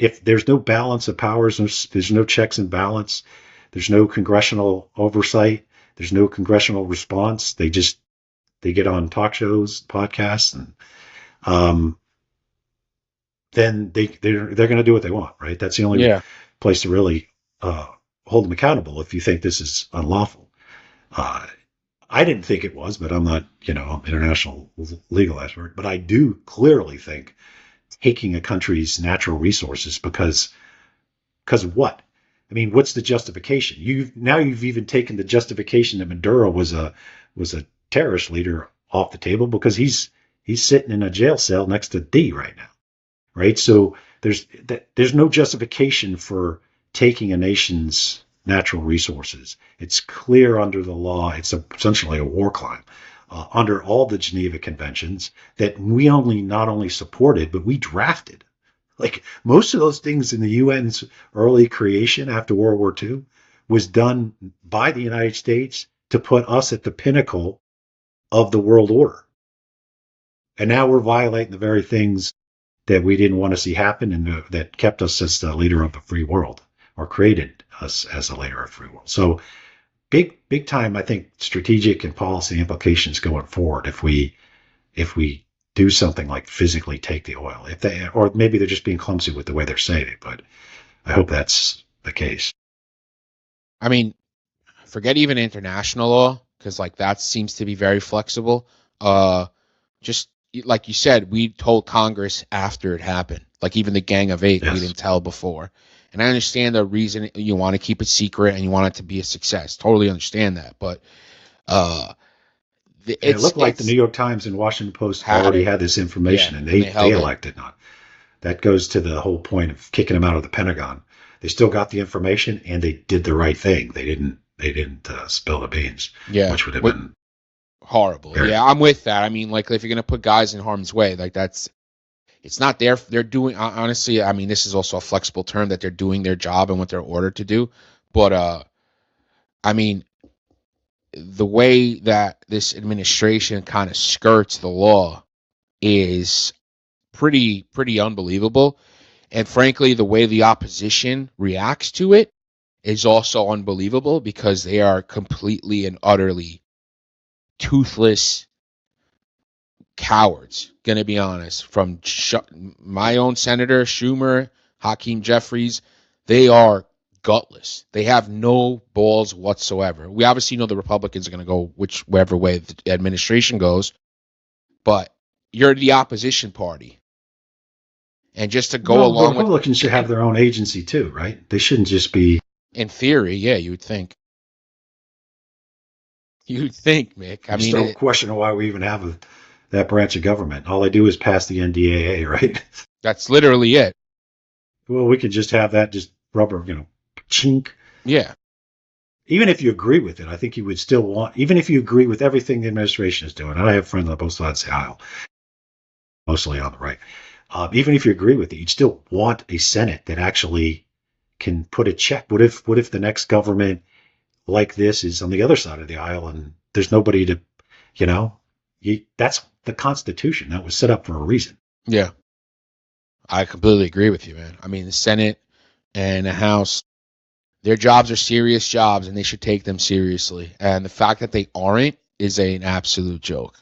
if there's no balance of powers, there's no checks and balance, there's no congressional oversight, there's no congressional response. They get on talk shows, podcasts, and then they're going to do what they want, right? That's the only place to really hold them accountable if you think this is unlawful. I didn't think it was, but I'm not, international legal expert, but I do clearly think taking a country's natural resources because of what? I mean, what's the justification? You've even taken the justification that Maduro was a terrorist leader off the table because he's sitting in a jail cell next to D right now, right? So there's no justification for taking a nation's natural resources. It's clear under the law. It's essentially a war crime under all the Geneva Conventions that we not only supported, but we drafted. Like most of those things in the UN's early creation after World War II was done by the United States to put us at the pinnacle of the world order. And now we're violating the very things that we didn't want to see happen and that kept us as the leader of the free world, or created us as a leader of the free world. So big time, I think, strategic and policy implications going forward if we do something like physically take the oil. Or maybe they're just being clumsy with the way they're saying it, but I hope that's the case. I mean, forget even international law, because like that seems to be very flexible. Just like you said, we told Congress after it happened. Like even the Gang of Eight, yes. We didn't tell before. And I understand the reason you want to keep it secret and you want it to be a success. Totally understand that. But it looked like the New York Times and Washington Post already had this information, and they elected not. That goes to the whole point of kicking them out of the Pentagon. They still got the information, and they did the right thing. They didn't spill the beans, which would have been horrible. Yeah, I'm with that. I mean, like if you're going to put guys in harm's way, like it's not they're doing, honestly, I mean, this is also a flexible term that they're doing their job and what they're ordered to do. But, I mean, the way that this administration kind of skirts the law is pretty unbelievable. And frankly, the way the opposition reacts to it is also unbelievable because they are completely and utterly toothless cowards, gonna be honest. From my own Senator Schumer, Hakeem Jeffries, they are gutless. They have no balls whatsoever. We obviously know the Republicans are going to go whichever way the administration goes, but you're the opposition party. And just to go along with... Republicans should have their own agency too, right? They shouldn't just be... In theory, yeah, you would think. You'd think, Mick. I mean, still question why we even have that branch of government. All they do is pass the NDAA, right? That's literally it. Well, we could just have that just rubber, chink. Yeah. Even if you agree with it, I think you would still want, even if you agree with everything the administration is doing, and I have friends on both sides of the aisle, mostly on the right, even if you agree with it, you'd still want a Senate that actually can put a check. What if the next government like this is on the other side of the aisle and there's nobody to, that's the Constitution. That was set up for a reason. Yeah. I completely agree with you, man. I mean, the Senate and the House, their jobs are serious jobs, and they should take them seriously. And the fact that they aren't is an absolute joke.